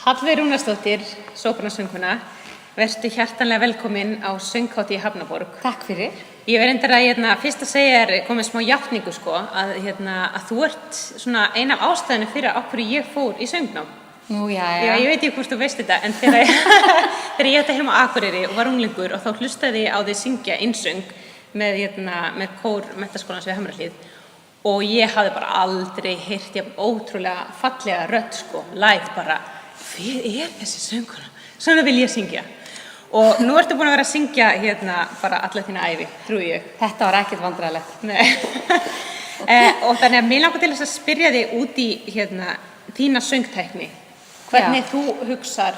Hallveig Rúnarsdóttir, sópransöngkona, vertu hjartanlega velkomin á Sönghátíð í Hafnarborg. Takk fyrir. Ég verð reyndar að fyrst að segja komið smá játningu að þú ert svona ein af ástæðunum fyrir á hverju ég fór í söngnám. Nú, já. Ég veit ekki hvort þú veist þetta, en þegar ég ætti heima á Akureyri og var unglingur og þá hlustaði ég á þig syngja einsöng með kór Menntaskólans við Hamrahlíð og ég hafði bara aldrei heyrt ótrúlega fallega rödd live bara, hver þessi söngkona? Svona vil ég syngja. Og nú ertu búin að vera að syngja bara alla þína ævi, trúi ég. Þetta var ekkert vandræðalegt. Nei. Og þannig að mig langar til þess að spyrja þig út í þína söngtækni. Hvernig þú hugsar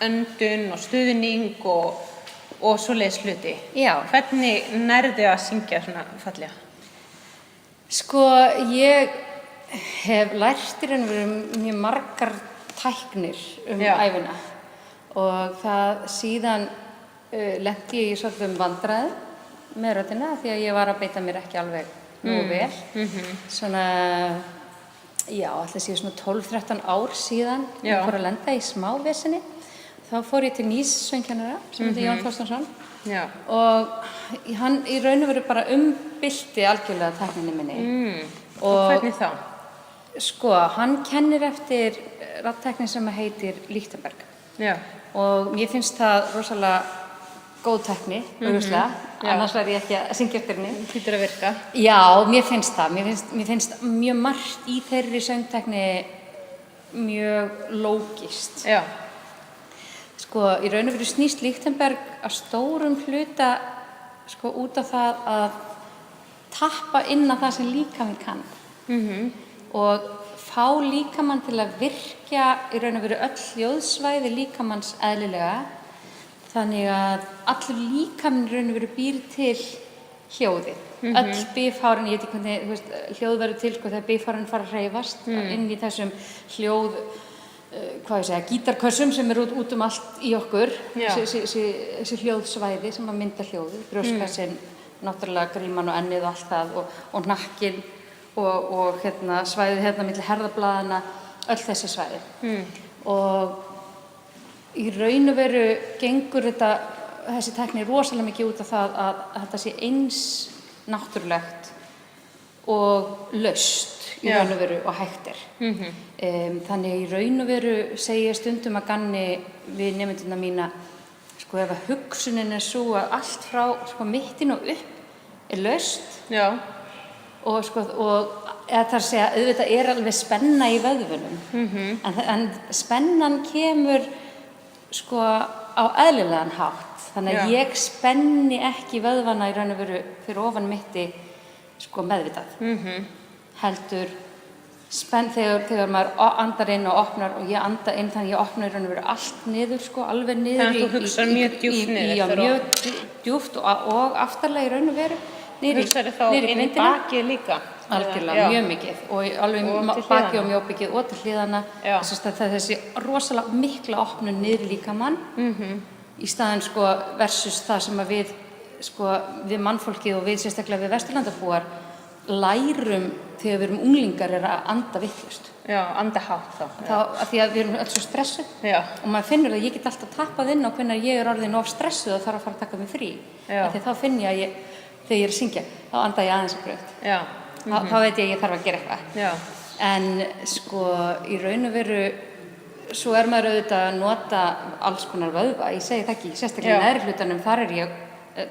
öndun og stuðning og svoleiðis hluti. Já. Hvernig nærðu að syngja svona fallega? Ég hef lært í raun og veru mjög margar tæknir ævina og það síðan lenti ég í svolítið vandræðum með röddina því að ég var að beita mér ekki alveg nógu vel. Svona, ætli séu svona 12-13 ár síðan ég fór að lenda í smá vesinni. Þá fór ég til nýs söngkennara sem heitir Jón Þorsteinsson og hann í raun og veru bara umbylti algjörlega tækninni minni. Og hvernig þá? Hann kennir eftir raddtækni sem heitir Lichtenberg. Já. Og mér finnst það rosalega góð tækni, augljóslega, annars væri ég ekki að syngja eftir henni. Hlýtur að virka. Já, mér finnst það. Mér finnst mjög margt í þeirri söngtækni mjög lógist. Já. Í raun og veru snýst Lichtenberg að stórum hluta út af það að tappa inn á það sem líkaminn kann. Og fá líkamann til að virkja í raun og veru öll hljóðsvæði líkamanns eðlilega. Þannig að allur líkaminn í raun og veru býr til hljóði. Öll bifhárin, ég veit ekki hvernig hljóð verður til þegar bifhárin fara að hreyfast inn í þessum gítarkössum sem eru út allt í okkur. Þessi hljóðsvæði sem að mynda hljóði. Brjóstkassinn, náttúrulega gríman og ennið og allt það og nakkinn. Og svæðið milli herðablaðanna, öll þessi svæði. Og í raun og veru gengur þessi tækni rosalega mikið út af það að þetta sé eins náttúrulegt og laust í raun og veru og hægt er. Þannig í raun og veru segi ég stundum að gamni við nemendurna mína, ef að hugsunin er svo að allt frá mittin og upp er laust. Já. Og eða það að segja, auðvitað er alveg spenna í vöðvunum, en spennan kemur á eðlilegan hátt, þannig að ég spenni ekki vöðvana í raun og veru fyrir ofan mitti meðvitað, heldur þegar maður andar inn og opnar og ég anda inn þannig að ég opna í raun og veru allt niður, alveg niður. Þannig að þú hugsar mjög djúpt niður. Já, mjög djúpt og aftarlega í raun og veru. Hugsar þá inn í bakið líka? Algjörlega, mjög mikið og alveg bakið og mjóbikið og til hliðana. Það er þessi rosalega mikla opnun niður líkamann í staðinn versus það sem að við mannfólkið og við sérstaklega við Vesturlandabúar lærum þegar við erum unglingar er að anda vitlaust. Já, anda hátt þá. Af því að við erum öll svo stressuð og maður finnur að ég get alltaf tappað inn á hvenær ég er orðin of stressuð og þarf að fara að taka mig frí. Af því þá finn ég að þegar ég er að syngja, þá anda ég aðeins að grönt. Þá veit ég að ég þarf að gera eitthvað. En í raun og veru, svo er maður auðvitað að nota alls konar vöðva. Ég segi það ekki, sérstaklega í neðri hlutanum, þar er ég,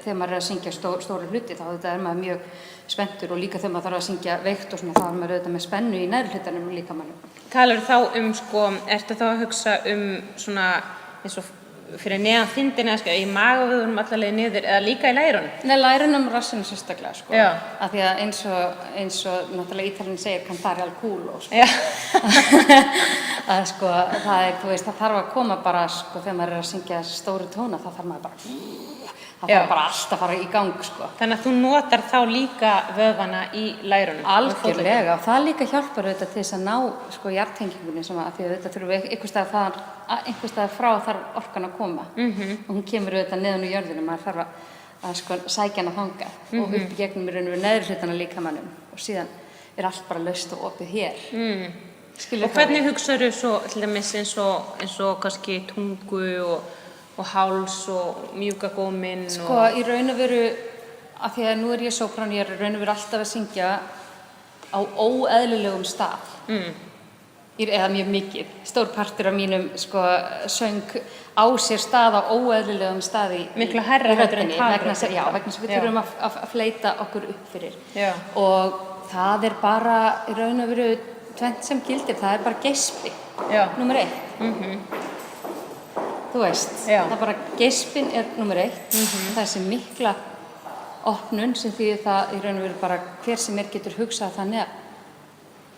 þegar maður er að syngja stóra hluti, þá auðvitað er maður mjög spenntur og líka þegar maður þarf að syngja veikt og svona, þá er maður auðvitað með spennu í neðri hlutanum líka mannum. Talar þá ertu þá að hugsa svona, eins og fyrir neðan þindina, í magavöðunum allavega niður eða líka í lærunum? Nei, lærunum og rassinu sérstaklega, af því að eins og náttúrulega Ítalinn segir cantare al culo, að það þarf að koma bara, þegar maður er að syngja þessi stóru tóna, þá þarf maður bara það þarf bara allt að fara í gang. Þannig að þú notar þá líka vöðvana í lærunum? Algjörlega, og það líka hjálpar auðvitað til þess að ná jarðtengingunni sem að því að auðvitað þurfum við einhvers staðar frá þarf orkan að koma og hún kemur auðvitað neðan úr jörðinu, maður þarf að sækja hana þangað og upp í gegnum í raun og veru neðri hlutana líkamannum og síðan er allt bara laust og opið hér. Og hvernig hugsaðu svo til dæmis eins og kannski tungu og háls og mjúka góminn? Sko, í raun og veru, af því að nú ég sópran, ég í raun og veru alltaf að syngja á óeðlilegum stað. Eða mjög mikið. Stór partur af mínum söng á sér stað á óeðlilegum staði. Miklu hærra heldur en talröddin. Já, vegna þess að við þurfum að fleyta okkur upp fyrir. Já. Og það bara í raun og veru tvennt sem gildir, það bara geispi. Já. Númer 1. Þú veist, það bara geispin númer 1. Þessi mikla opnun sem þýðir það í raun og veru bara hver sem getur hugsað þannig að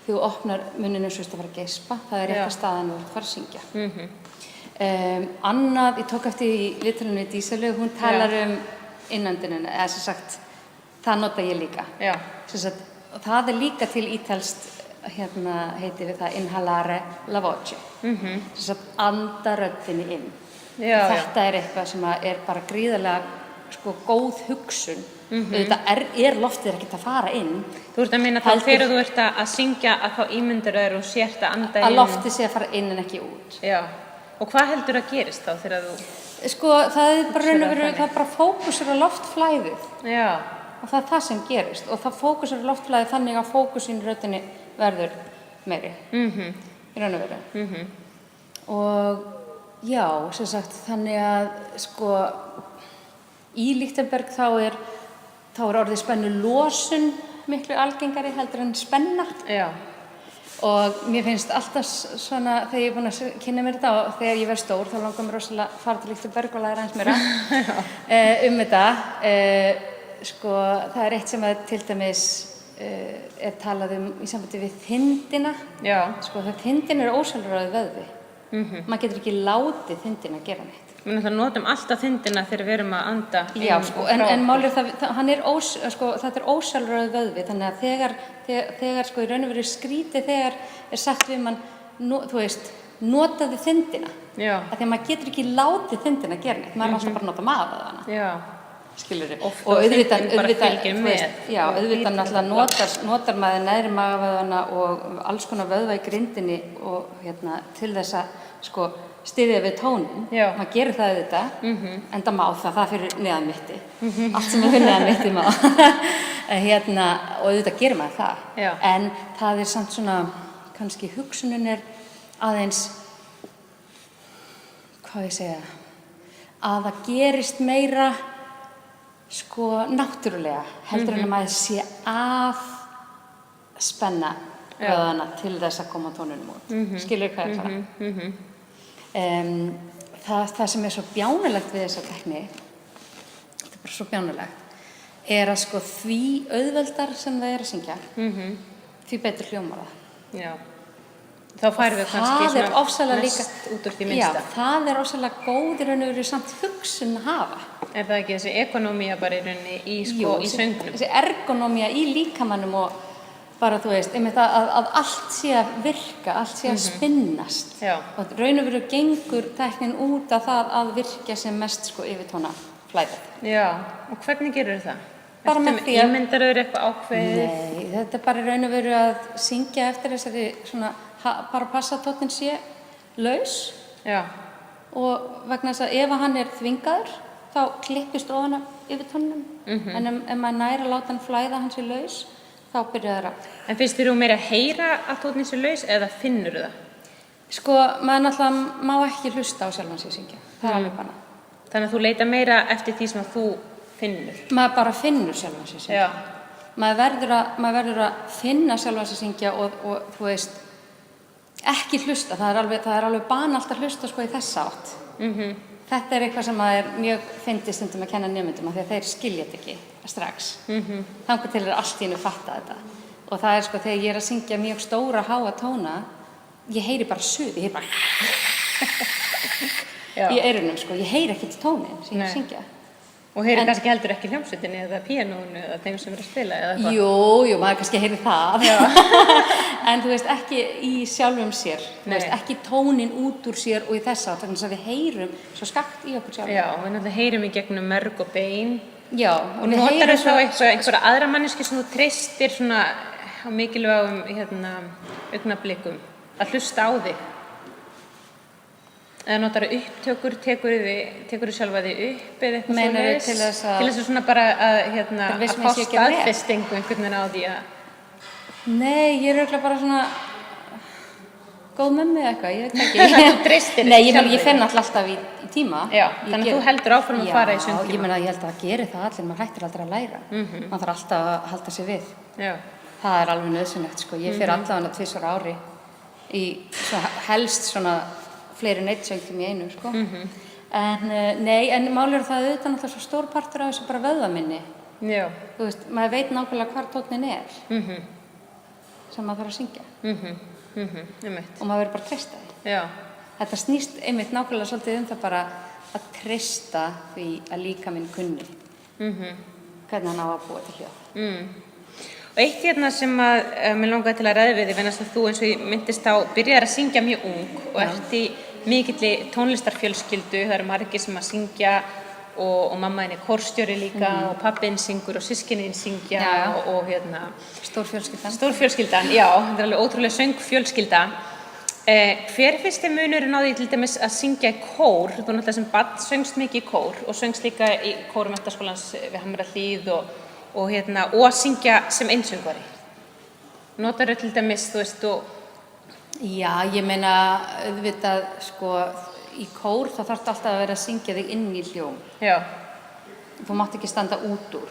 þú opnar munninn eins og að fara að geispa, það rétta staðan og fara að syngja. Annað, ég tók eftir í viðtalinu við Díselu, hún talar innöndunina, eða sem sagt, það nota ég líka. Já. Sem sagt, það líka til ítalskt, heiti við það inhalare la voce. Sem sagt, anda röddinni inn. Já, þetta eitthvað sem bara gríðarlega góð hugsun. Þetta loftið ekkert að fara inn. Þú ert að meina þá þegar þú ert að syngja að þá ímyndir þér og sért að anda inn. Að loftið sé að fara inn en ekki út. Já. Og hvað heldur að gerist þá þegar þú... Sko, það bara fókusur á loftflæðið. Já. Og það það sem gerist. Og það fókusur á loftflæðið þannig að fókusin í röddinni verður meiri. Í raun og veru. Og já, sem sagt, þannig að í Lichtenberg þá orðið spennu losun miklu algengari heldur en spenna. Já. Og mér finnst alltaf svona, þegar ég er búin að kynna mér þetta og þegar ég verð stór, þá langar mér rosalega að fara til Lichtenberg og læra aðeins meira þetta. Það eitt sem til dæmis talað í sambandi við þindina. Já. Þindin ósjálfráður vöðvi. Maður getur ekki látið þindina að gera neitt. Við notum alltaf þindina þegar við erum að anda inn. Já, en málið þetta ósjálfráður vöðvi, þannig að þegar í raun og veru skrítið þegar sagt við mann, þú veist, notaðu þindina. Já. Af því að maður getur ekki látið þindina að gera neitt, maður alltaf bara nota maðurvöðvana. Já. Skilurðu? Og auðvitað náttúrulega notar maður neðri magavöðvana og alls konar vöðva í grindinni og til þess að styðja við tónin. Maður gerir það auðvitað, enda má það fyrir neðan mitti. Allt sem fyrir neðan mitti má. Og auðvitað gerir maður það. Já. En það samt svona, kannski hugsunin aðeins, hvað ég segja, að það gerist meira náttúrulega heldur en að maður sé að spenna vöðvana til þess að koma tónunum út. Skilur hvað ég fara? Það sem svo bjánulegt við þessa tekni, þetta bara svo bjánulegt, að því auðveldar sem það að syngja, því betur hljómar það. Já. Þá færum við kannski mest út úr því minnsta. Já, það ofsalega góð í raun og veru samt hugsun að hafa. Er það ekki þessi ekonomía bara í rauninni í söngnum? Þessi ergonomía í líkamannum og bara, þú veist, einmitt að allt sé að virka, allt sé að spinnast. Já. Og raun og veru gengur teknin út af það að virka sem mest yfirtóna flæðið. Já, og hvernig gerur það? Bara með því að... Ímyndar þau eitthvað ákveðið? Nei, þetta bara raun og veru að syngja eftir þessari svona, bara passa að tóninn sé laus. Já. Og vegna þess að ef hann þvingaður, þá klippist ofan af yfirtónum. En ef maður næri að láta hann flæða hann sé laus, þá byrjar það rátt. En finnst þér meira að heyra að tóninn sé laus eða finnur það? Maður náttúrulega má ekki hlusta á sjálfan sig syngja. Það alveg bara. Þannig að þú leita meira eftir því sem að þú finnur? Maður bara finnur sjálfan sig syngja. Já. Maður verður að finna sjálfan sig syngja og þú veist, ekki hlusta. Það alveg banalt að hlusta í þessa átt. Þetta eitthvað sem mjög fyndið stundum að kenna nemendum af því að þeir skilja þetta ekki strax. Þangað til allt í einu fatta þetta. Og það þegar ég að syngja mjög stóra, háa tóna, ég heyri bara suð, ég heyri bara í eyrunum, ég heyri ekki til tónin sem ég syngja. Og heyri kannski heldur ekki hljómsveitinni eða píanónu eða þeim sem að spila eða eitthvað? Jú, maður kannski heyri það. En þú veist, ekki í sjálfum sér. Þú veist, ekki tónin út úr sér og í þessa átt, þannig að við heyrum svo skakt í okkur sjálfum. Já, við náttúrulega heyrum í gegnum mörg og bein. Já. Og notar þú þá einhverja aðra manneski sem þú treystir svona á mikilvægum augnablikum? að hlusta á þig? Eða notar upptökur, tekur sjálfa þig upp eða eitthvað svoleiðis? Til þess að svona bara að fá staðfestingu einhvern veginn á því að... Nei, ég er örugglega bara svona góð með mig eitthvað, ég veit ekki. Þú treystir Nei, ég fer náttúrulega alltaf í tíma. Já, þannig að þú heldur áfram að fara í söngtíma. Já, ég meina, ég held að það gerir það allir, maður hættir aldrei að læra. Maður þarf alltaf að halda sig við. Já. Það er alveg nauðsynlegt, sko. Ég fer allavega 2 ára á ári í helst svona fleiri söngtíma í einu, sko. En málið er það auðvitað náttúrulega svo stór partur af þessu bara vöðvaminni. Já. Þú veist, maður veit nákvæmlega hvar tónninn er sem maður þarf að syngja. Og maður verður bara að treysta því. Já. Þetta snýst einmitt nákvæmlega svolítið það bara að treysta því að líkaminn kunni. Hvernig hann á að búa til hljóð. Og eitt sem að mér langaði til að ræða við þig, vegna þess að þú eins og ég myndist á byrjar að syngja mjög ung og ert í mikilli tónlistarfjölskyldu, það eru margir sem að syngja og mamma henni er kórstjóri líka og pappinn syngur og systkinin syngja og Stórfjölskyldan, já, þetta er alveg ótrúlega söngfjölskylda. Hver finnst þér munurinn á því til dæmis að syngja í kór? Þú náttúrulega sem barn söngst mikið í kór og söngst líka í kórum Menntaskólans við Hamrahlíð og að syngja sem einsöngvari. Notarðu til dæmis, þú veist, Já, ég meina, auðvitað, sko, í kór þá þarftu alltaf að vera að syngja þig inn í hljóm. Já. Þú mátt ekki standa út úr.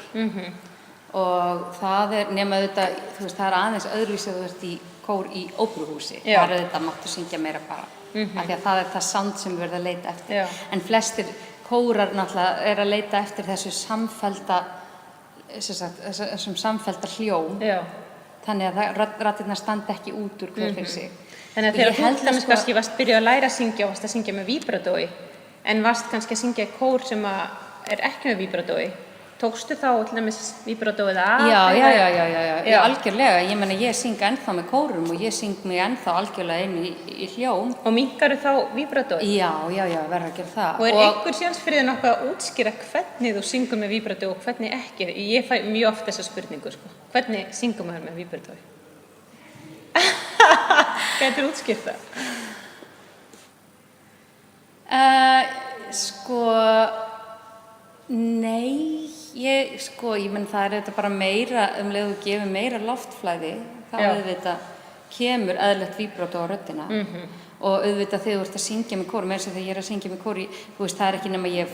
Og það er, nema auðvitað, þú veist, það er aðeins öðruvísi að þú ert í kór í óperuhúsi. Það er auðvitað máttu syngja meira bara. Af því að það er það sound sem við verðum að leita eftir. Já. En flestir kórar náttúrulega er að leita eftir þessum samfellda hljóm. Já. Þannig að raddirnar standa ekki út úr hver fyrir sig. Þannig að þegar þú til dæmis kannski varst byrjuð að læra að syngja og varst að syngja með víbratói en varst kannski að syngja í kór sem er ekki með víbratói, tókstu þá til dæmis víbratóið af? Já, algjörlega. Ég meina, ég syng ennþá með kórum og ég syng mig ennþá algjörlega inn í hljóm. Og minnkarðu þá víbratóið? Já, verður að gera það. Og er einhver séns fyrir þig nokkuð að útskýra hvernig þú syngur með víbratói og hvernig ekki? Ég fæ mjög oft þessa spurningu, sko. Hvernig syngur maður með víbratói? Gætir útskýrt það? Nei, ég menn það er þetta bara meira, leið þú gefur meira loftflæði, þá auðvitað kemur eðlilegt víbrató á röddina og auðvitað þegar þú ert að syngja með kór, þegar ég er að syngja með kór, þú veist, það er ekki nema ég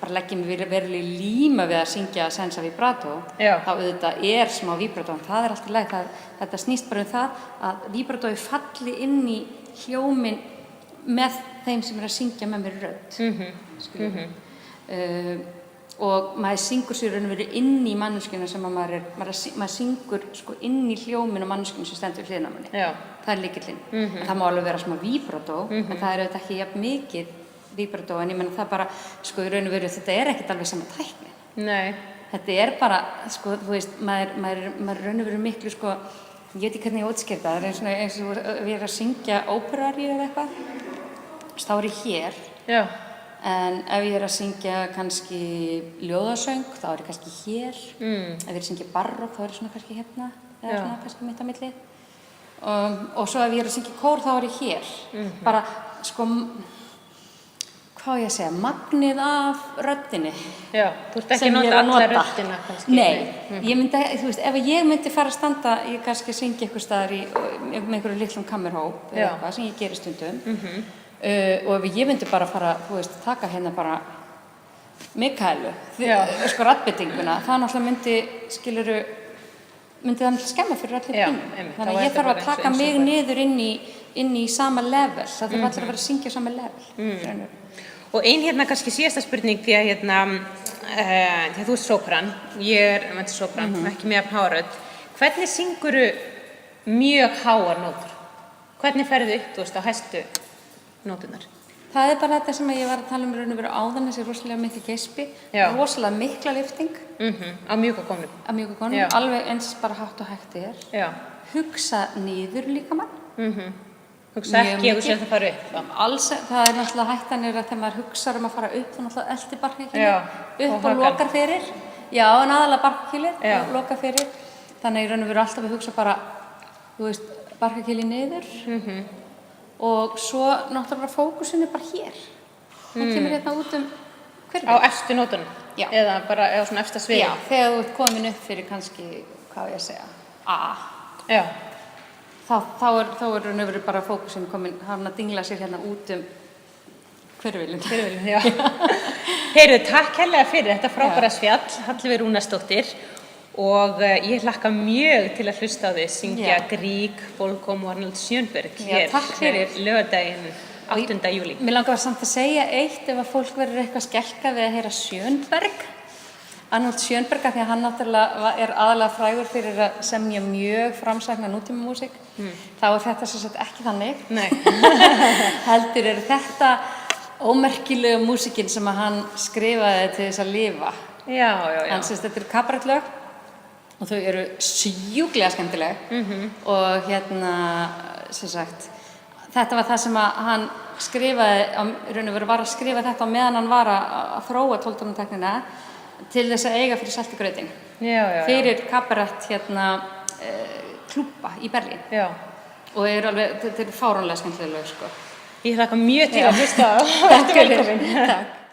bara leggja mig veruleg líma við að syngja sensa víbrató, þá auðvitað er smá víbrató, en það er alltaf leið, þetta snýst bara það að víbratói falli inn í hljóminn með þeim sem er að syngja með mér rödd. Og maður syngur sér raun og veru inn í manneskjuna sem maður syngur sko inn í hljóminn og manneskjuna sem stendur hliðina á manni. Það er lykillinn. Það má alveg vera smá víbrató, en það er auðvitað ekki jafn mikið víbrató, en ég menna það bara, sko, í raun og veru, þetta er ekkert alveg sama tækni. Nei. Þetta er bara, sko, þú veist, maður raun og veru miklu, sko, ég veit ekki hvernig ég útskýr það, það er eins og við erum að syngja óperuaríu eða eitthvað, þá er ég hér. Já. En ef ég er að syngja kannski ljóðasöng, þá er ég kannski hér. Ef ég er að syngja barokk, þá er ég svona kannski hérna, eða svona kannski mitt á milli. Og svo ef ég er að syngja kór, þá er ég hér. Bara, sko, hvað ég að segja, magnið af röddinni. Já, þú ert ekki að nota alla röddina kannski. Nei, ég myndi, þú veist, ef ég myndi fara að standa, ég kannski syngja einhver staðar með einhverju litlum kammerhóp, eða eitthvað sem ég gerir stundum. Og ef ég myndi bara fara, þú veist, taka hérna bara Mikaelu, sko raddbyttinguna, það náttúrulega myndi það skemma fyrir allir hinnum. Þannig að ég þarf að taka mig niður inn í sama level, það þarf allir að vera að syngja sama level. Og ein hérna kannski síðasta spurning, því að því að þú ert sópran, ég er menntasópran, ekki með háa rödd. Hvernig syngurðu mjög háar nótur? Hvernig ferðu upp, þú veist, á hæstu nótunar? Það er bara þetta sem ég var að tala raun og veru áðan, þessi rosalega miklu geispi, rosalega mikla lyfting. Á mjúka gónum. Á mjúka gónum, alveg eins bara hátt og hægt er. Hugsa niður líkamann. Hugsa ekki ef þú sér það fara upp. Alls, það er náttúrulega hættan að þegar maður hugsar að fara upp, þá náttúrulega eldi barkakýlið upp og lokar fyrir. Já, en aðalega barkakýlið og lokar fyrir. Þannig raun og veru alltaf að hugsa bara, þú veist, barkakýlið niður. og svo náttúrulega fókusinu bara hér. Það kemur hérna út hverfið. Á efstu nótunum? Já. Eða bara á svona efsta sviði? Já, þegar þú ert komin upp fyrir kannski, hvað ég að segja, A. Já. Þá er nefnir bara fókusinu komin, hann að dingla sér hérna út hverfilin. Hverfilin, já. Heyrðu, takk hérlega fyrir þetta frábæra spjall, Hallveig Rúnarsdóttir. Og ég hlakka mjög til að hlusta á þig syngja Grieg, Volcom og Arnold Schönberg hér fyrir laugardaginn 8. júlí. Mér langar samt að segja eitt ef að fólk verður eitthvað skelkað við að heyra Schönberg. Arnold Schönberg, því að hann náttúrulega er aðalega frægur fyrir að semja mjög framsækna nútímamúsík. Þá er þetta sem sagt ekki þannig. Nei. Heldur er þetta ómerkilega músíkin sem að hann skrifaði til þess að lifa. Já. Hann sést þetta kabarettlög. Og þau eru sjúklega skemmtileg og sem sagt, þetta var það sem að hann skrifaði, raun og veru var að skrifa þetta á meðan hann var að þróa 12-tónateknina til þess að eiga fyrir Saltigrautin. Fyrir kabarett klúbba í Berlín. Já. Og þetta eru fáránlega skemmtileg lög, sko. Ég hlakka mjög til að hlusta á. Takk fyrir. Takk.